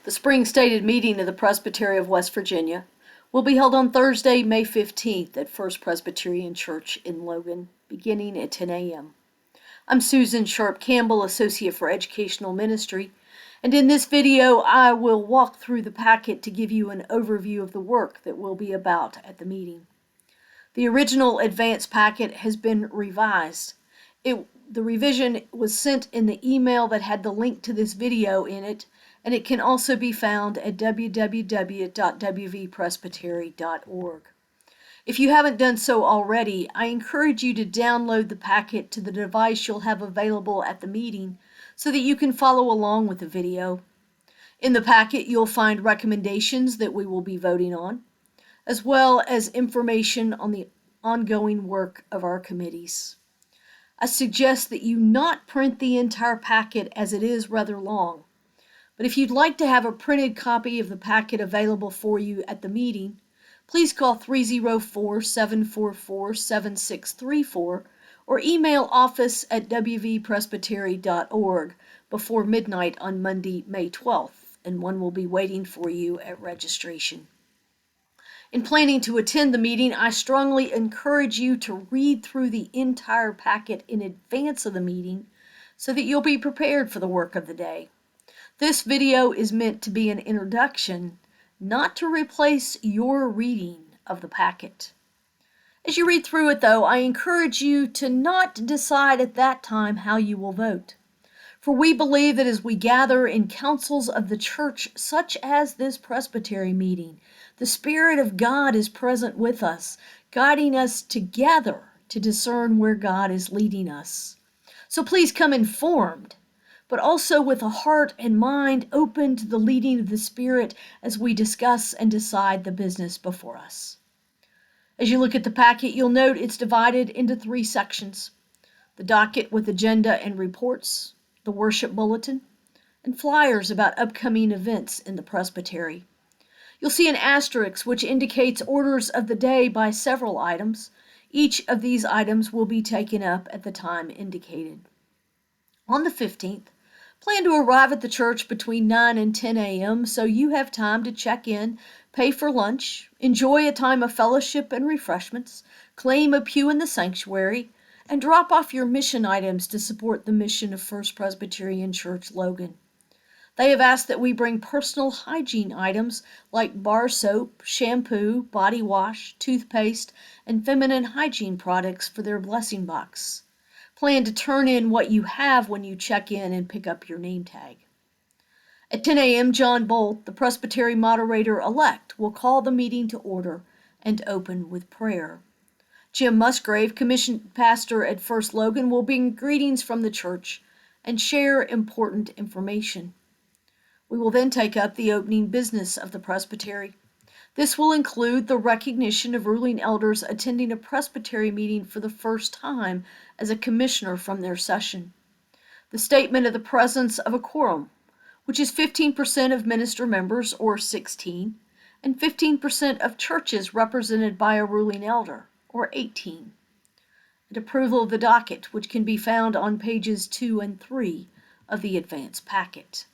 The spring stated meeting of the Presbytery of West Virginia will be held on Thursday, May 15th at First Presbyterian Church in Logan, beginning at 10 a.m. I'm Susan Sharp Campbell, Associate for Educational Ministry, and in this video I will walk through the packet to give you an overview of the work that will be about at the meeting. The original advance packet has been revised. The revision was sent in the email that had the link to this video in it, and it can also be found at www.wvpresbytery.org. If you haven't done so already, I encourage you to download the packet to the device you'll have available at the meeting so that you can follow along with the video. In the packet, you'll find recommendations that we will be voting on, as well as information on the ongoing work of our committees. I suggest that you not print the entire packet as it is rather long. But if you'd like to have a printed copy of the packet available for you at the meeting, please call 304-744-7634 or email office@wvpresbytery.org before midnight on Monday, May 12th, and one will be waiting for you at registration. In planning to attend the meeting, I strongly encourage you to read through the entire packet in advance of the meeting so that you'll be prepared for the work of the day. This video is meant to be an introduction, not to replace your reading of the packet. As you read through it, though, I encourage you to not decide at that time how you will vote. For we believe that as we gather in councils of the church, such as this presbytery meeting, the Spirit of God is present with us, guiding us together to discern where God is leading us. So please come informed, but also with a heart and mind open to the leading of the Spirit as we discuss and decide the business before us. As you look at the packet, you'll note it's divided into 3 sections: the docket with agenda and reports, the worship bulletin, and flyers about upcoming events in the presbytery. You'll see an asterisk which indicates orders of the day by several items. Each of these items will be taken up at the time indicated. On the 15th, plan to arrive at the church between 9 and 10 a.m. so you have time to check in, pay for lunch, enjoy a time of fellowship and refreshments, claim a pew in the sanctuary, and drop off your mission items to support the mission of First Presbyterian Church Logan. They have asked that we bring personal hygiene items like bar soap, shampoo, body wash, toothpaste, and feminine hygiene products for their blessing box. Plan to turn in what you have when you check in and pick up your name tag. At 10 a.m., John Bolt, the Presbytery moderator-elect, will call the meeting to order and open with prayer. Jim Musgrave, commissioned pastor at First Logan, will bring greetings from the church and share important information. We will then take up the opening business of the presbytery. This will include the recognition of ruling elders attending a presbytery meeting for the first time as a commissioner from their session, the statement of the presence of a quorum, which is 15% of minister members, or 16, and 15% of churches represented by a ruling elder, or 18, and approval of the docket, which can be found on pages 2 and 3 of the advance packet.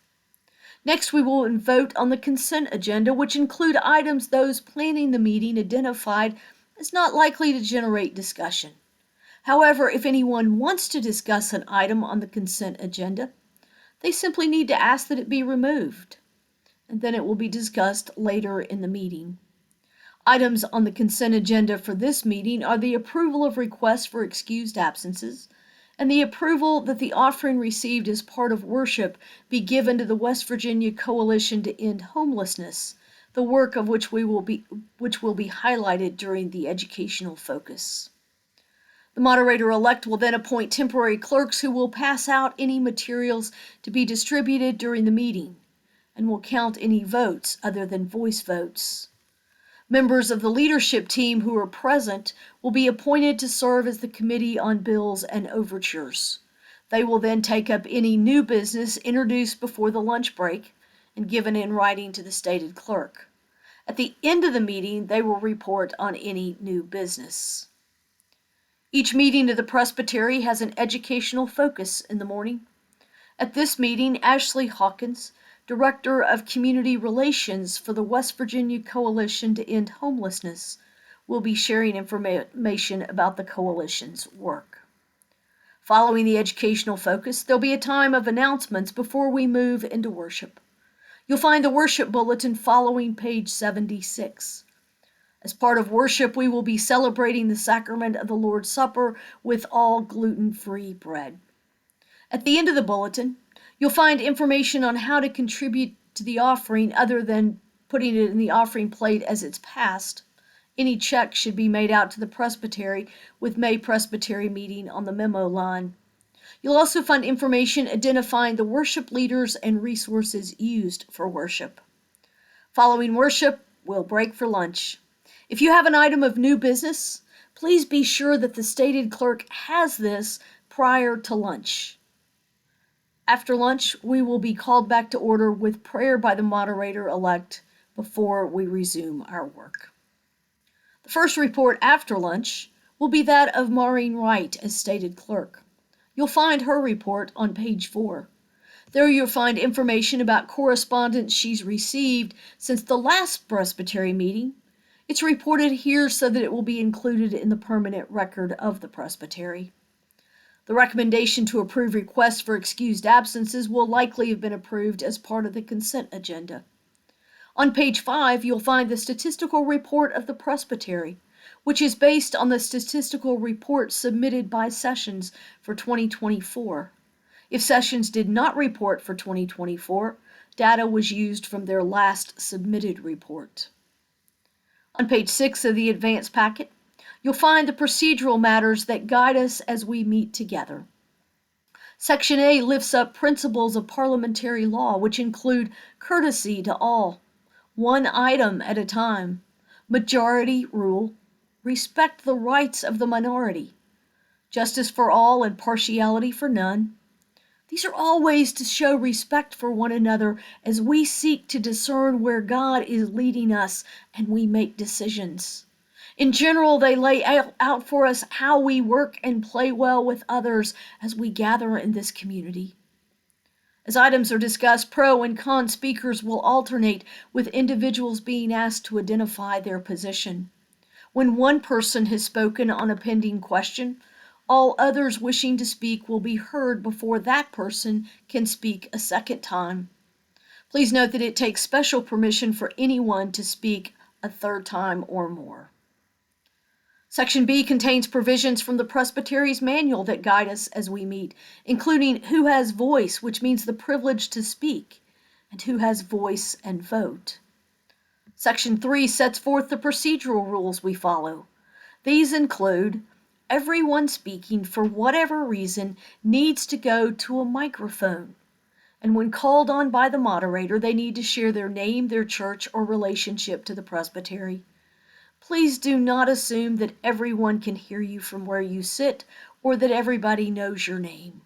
Next, we will vote on the consent agenda, which include items those planning the meeting identified as not likely to generate discussion. However, if anyone wants to discuss an item on the consent agenda, they simply need to ask that it be removed, and then it will be discussed later in the meeting. Items on the consent agenda for this meeting are the approval of requests for excused absences, and the approval that the offering received as part of worship be given to the West Virginia Coalition to End Homelessness, the work of which will be highlighted during the educational focus. The moderator-elect will then appoint temporary clerks who will pass out any materials to be distributed during the meeting and will count any votes other than voice votes. Members of the leadership team who are present will be appointed to serve as the Committee on Bills and Overtures. They will then take up any new business introduced before the lunch break and given in writing to the stated clerk. At the end of the meeting, they will report on any new business. Each meeting of the presbytery has an educational focus in the morning. At this meeting, Ashley Hawkins, Director of Community Relations for the West Virginia Coalition to End Homelessness, will be sharing information about the coalition's work. Following the educational focus, there'll be a time of announcements before we move into worship. You'll find the worship bulletin following page 76. As part of worship, we will be celebrating the sacrament of the Lord's Supper with all gluten-free bread. At the end of the bulletin, you'll find information on how to contribute to the offering other than putting it in the offering plate as it's passed. Any check should be made out to the Presbytery with May Presbytery meeting on the memo line. You'll also find information identifying the worship leaders and resources used for worship. Following worship, we'll break for lunch. If you have an item of new business, please be sure that the stated clerk has this prior to lunch. After lunch, we will be called back to order with prayer by the moderator-elect before we resume our work. The first report after lunch will be that of Maureen Wright as stated clerk. You'll find her report on page 4. There you'll find information about correspondence she's received since the last Presbytery meeting. It's reported here so that it will be included in the permanent record of the Presbytery. The recommendation to approve requests for excused absences will likely have been approved as part of the consent agenda. On page 5, you'll find the statistical report of the Presbytery, which is based on the statistical report submitted by Sessions for 2024. If Sessions did not report for 2024, data was used from their last submitted report. On page 6 of the advance packet, you'll find the procedural matters that guide us as we meet together. Section A lifts up principles of parliamentary law, which include courtesy to all, one item at a time, majority rule, respect the rights of the minority, justice for all and partiality for none. These are all ways to show respect for one another as we seek to discern where God is leading us and we make decisions. In general, they lay out for us how we work and play well with others as we gather in this community. As items are discussed, pro and con speakers will alternate, with individuals being asked to identify their position. When one person has spoken on a pending question, all others wishing to speak will be heard before that person can speak a second time. Please note that it takes special permission for anyone to speak a third time or more. Section B contains provisions from the Presbytery's manual that guide us as we meet, including who has voice, which means the privilege to speak, and who has voice and vote. Section 3 sets forth the procedural rules we follow. These include everyone speaking for whatever reason needs to go to a microphone, and when called on by the moderator, they need to share their name, their church, or relationship to the Presbytery. Please do not assume that everyone can hear you from where you sit or that everybody knows your name.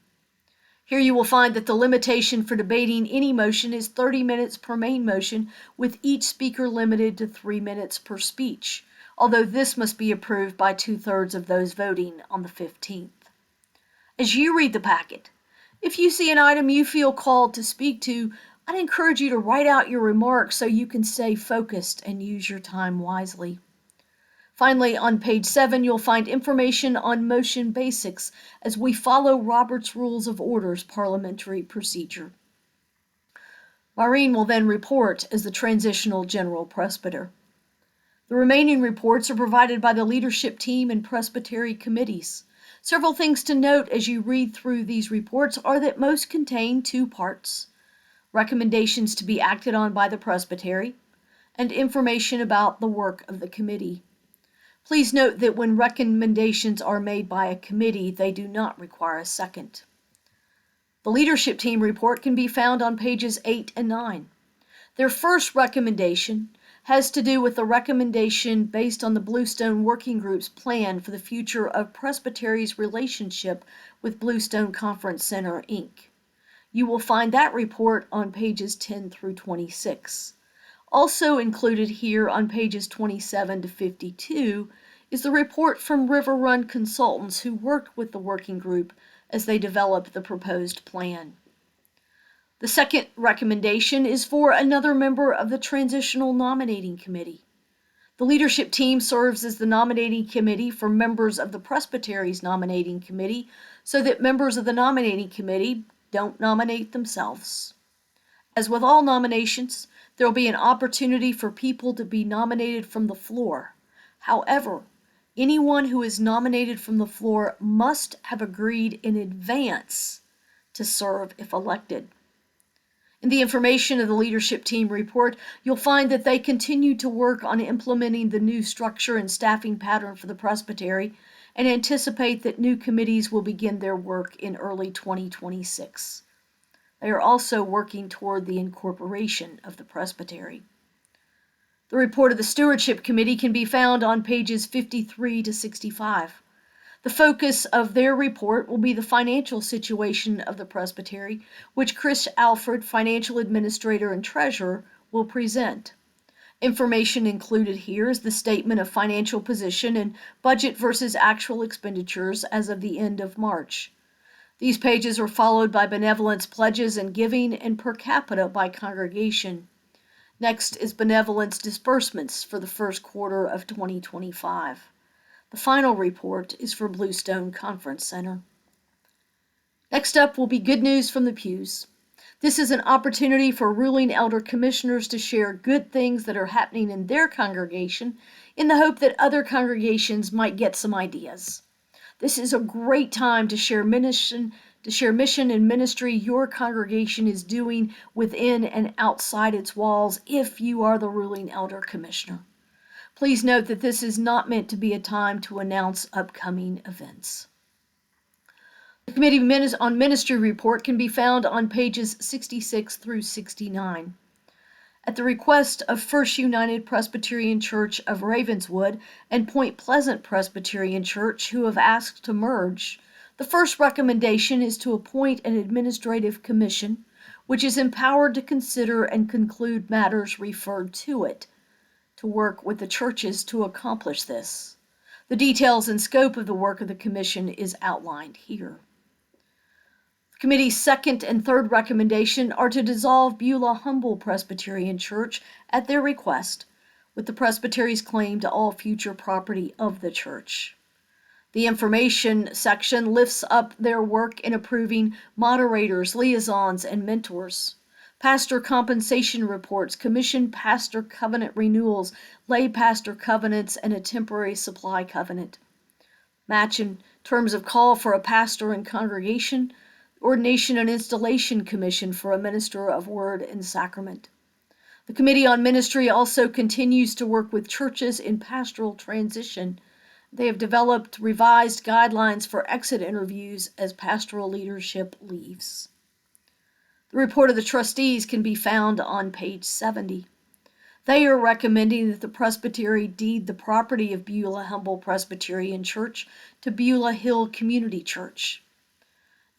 Here you will find that the limitation for debating any motion is 30 minutes per main motion, with each speaker limited to 3 minutes per speech, although this must be approved by 2/3 of those voting on the 15th. As you read the packet, if you see an item you feel called to speak to, I'd encourage you to write out your remarks so you can stay focused and use your time wisely. Finally, on page 7, you'll find information on motion basics as we follow Robert's Rules of Order's parliamentary procedure. Maureen will then report as the transitional general presbyter. The remaining reports are provided by the leadership team and presbytery committees. Several things to note as you read through these reports are that most contain 2 parts: recommendations to be acted on by the presbytery, and information about the work of the committee. Please note that when recommendations are made by a committee, they do not require a second. The leadership team report can be found on pages 8 and 9. Their first recommendation has to do with the recommendation based on the Bluestone Working Group's plan for the future of Presbytery's relationship with Bluestone Conference Center, Inc. You will find that report on pages 10 through 26. Also included here on pages 27 to 52 is the report from River Run Consultants who worked with the working group as they developed the proposed plan. The second recommendation is for another member of the Transitional Nominating Committee. The leadership team serves as the nominating committee for members of the Presbytery's nominating committee so that members of the nominating committee don't nominate themselves. As with all nominations, there will be an opportunity for people to be nominated from the floor. However, anyone who is nominated from the floor must have agreed in advance to serve if elected. In the information of the leadership team report, you'll find that they continue to work on implementing the new structure and staffing pattern for the Presbytery and anticipate that new committees will begin their work in early 2026. They are also working toward the incorporation of the Presbytery. The report of the Stewardship Committee can be found on pages 53 to 65. The focus of their report will be the financial situation of the Presbytery, which Chris Alfred, Financial Administrator and Treasurer, will present. Information included here is the statement of financial position and budget versus actual expenditures as of the end of March. These pages are followed by benevolence pledges and giving and per capita by congregation. Next is benevolence disbursements for the first quarter of 2025. The final report is for Bluestone Conference Center. Next up will be good news from the pews. This is an opportunity for ruling elder commissioners to share good things that are happening in their congregation in the hope that other congregations might get some ideas. This is a great time to share mission and ministry your congregation is doing within and outside its walls if you are the ruling elder commissioner. Please note that this is not meant to be a time to announce upcoming events. The Committee on Ministry report can be found on pages 66 through 69. At the request of First United Presbyterian Church of Ravenswood and Point Pleasant Presbyterian Church, who have asked to merge, the first recommendation is to appoint an administrative commission, which is empowered to consider and conclude matters referred to it, to work with the churches to accomplish this. The details and scope of the work of the commission is outlined here. The committee's second and third recommendation are to dissolve Beulah Humble Presbyterian Church at their request, with the presbytery's claim to all future property of the church. The information section lifts up their work in approving moderators, liaisons, and mentors. Pastor compensation reports, commission pastor covenant renewals, lay pastor covenants, and a temporary supply covenant. Match in terms of call for a pastor and congregation, ordination and installation commission for a minister of word and sacrament. The Committee on Ministry also continues to work with churches in pastoral transition. They have developed revised guidelines for exit interviews as pastoral leadership leaves. The report of the trustees can be found on page 70. They are recommending that the Presbytery deed the property of Beulah Humble Presbyterian Church to Beulah Hill Community Church.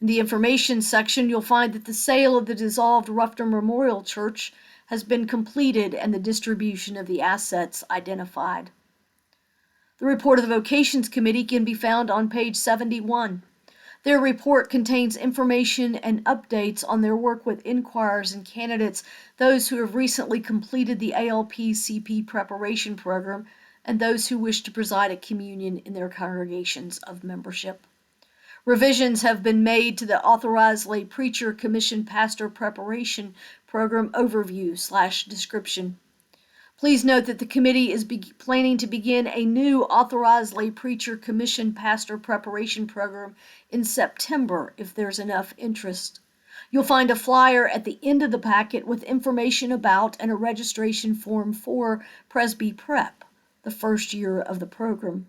In the information section, you'll find that the sale of the dissolved Ruffner Memorial Church has been completed and the distribution of the assets identified. The report of the Vocations Committee can be found on page 71. Their report contains information and updates on their work with inquirers and candidates, those who have recently completed the ALP-CP preparation program, and those who wish to preside at communion in their congregations of membership. Revisions have been made to the Authorized Lay Preacher Commission Pastor Preparation Program overview/description. Please note that the committee is planning to begin a new Authorized Lay Preacher Commission Pastor Preparation Program in September if there's enough interest. You'll find a flyer at the end of the packet with information about and a registration form for Presby Prep, the first year of the program.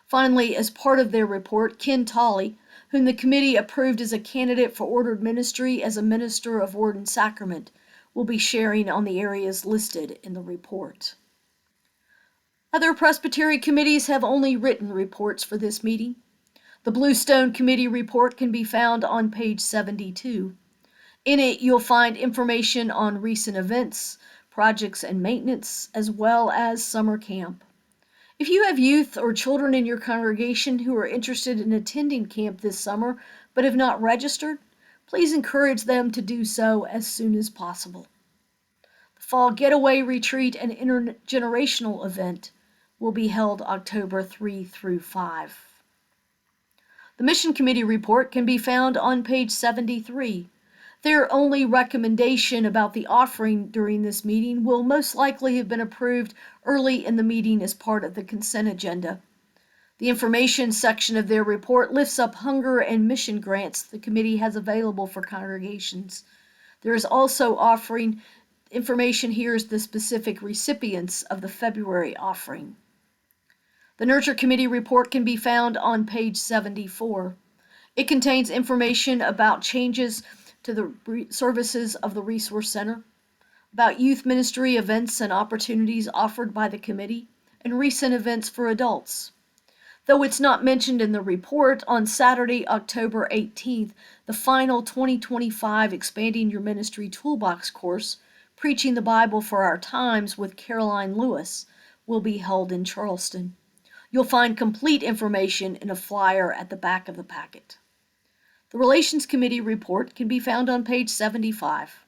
Finally, as part of their report, Ken Tolley, whom the committee approved as a candidate for ordered ministry as a minister of word and sacrament, will be sharing on the areas listed in the report. Other Presbytery committees have only written reports for this meeting. The Bluestone Committee report can be found on page 72. In it, you'll find information on recent events, projects and maintenance, as well as summer camp. If you have youth or children in your congregation who are interested in attending camp this summer but have not registered, Please encourage them to do so as soon as possible. The Fall Getaway Retreat and Intergenerational event will be held October 3 through 5. The Mission Committee report can be found on page 73. Their only recommendation about the offering during this meeting will most likely have been approved early in the meeting as part of the consent agenda. The information section of their report lifts up hunger and mission grants the committee has available for congregations. There is also offering information here is the specific recipients of the February offering. The Nurture Committee report can be found on page 74. It contains information about changes to the services of the Resource Center, about youth ministry events and opportunities offered by the committee, and recent events for adults. Though it's not mentioned in the report, on Saturday, October 18th, the final 2025 Expanding Your Ministry Toolbox course, Preaching the Bible for Our Times with Caroline Lewis, will be held in Charleston. You'll find complete information in a flyer at the back of the packet. The Relations Committee report can be found on page 75.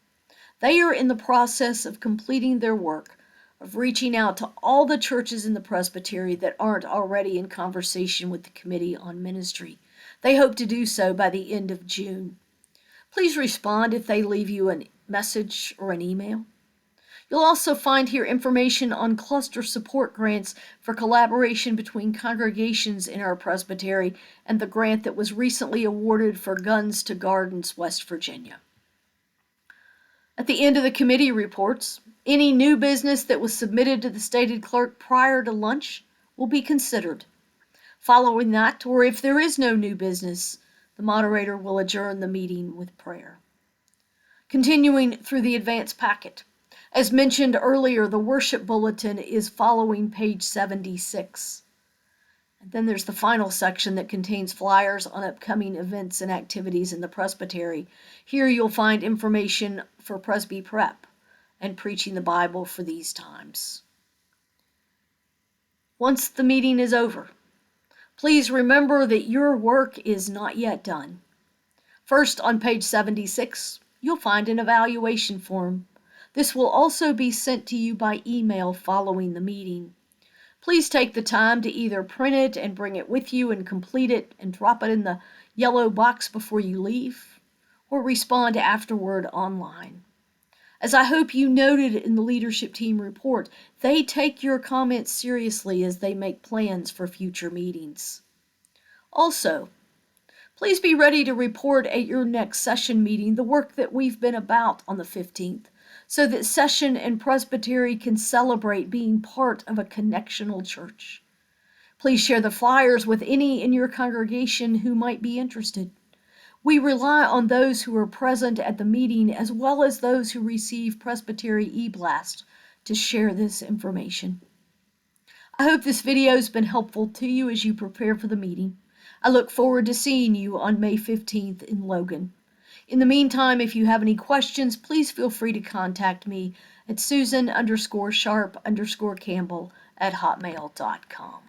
They are in the process of completing their work of reaching out to all the churches in the Presbytery that aren't already in conversation with the Committee on Ministry. They hope to do so by the end of June. Please respond if they leave you a message or an email. You'll also find here information on cluster support grants for collaboration between congregations in our presbytery and the grant that was recently awarded for Guns to Gardens, West Virginia. At the end of the committee reports, any new business that was submitted to the stated clerk prior to lunch will be considered. Following that, or if there is no new business, the moderator will adjourn the meeting with prayer. Continuing through the advance packet. As mentioned earlier, the worship bulletin is following page 76. And then there's the final section that contains flyers on upcoming events and activities in the presbytery. Here you'll find information for Presby Prep and Preaching the Bible for these times. Once the meeting is over, please remember that your work is not yet done. First, on page 76, you'll find an evaluation form. This will also be sent to you by email following the meeting. Please take the time to either print it and bring it with you and complete it and drop it in the yellow box before you leave, or respond afterward online. As I hope you noted in the leadership team report, they take your comments seriously as they make plans for future meetings. Also, please be ready to report at your next session meeting the work that we've been about on the 15th, so that session and presbytery can celebrate being part of a connectional church. Please share the flyers with any in your congregation who might be interested. We rely on those who are present at the meeting as well as those who receive Presbytery e-blast to share this information. I hope this video has been helpful to you as you prepare for the meeting. I look forward to seeing you on May 15th in Logan. In the meantime, if you have any questions, please feel free to contact me at Susan_Sharp_Campbell@hotmail.com.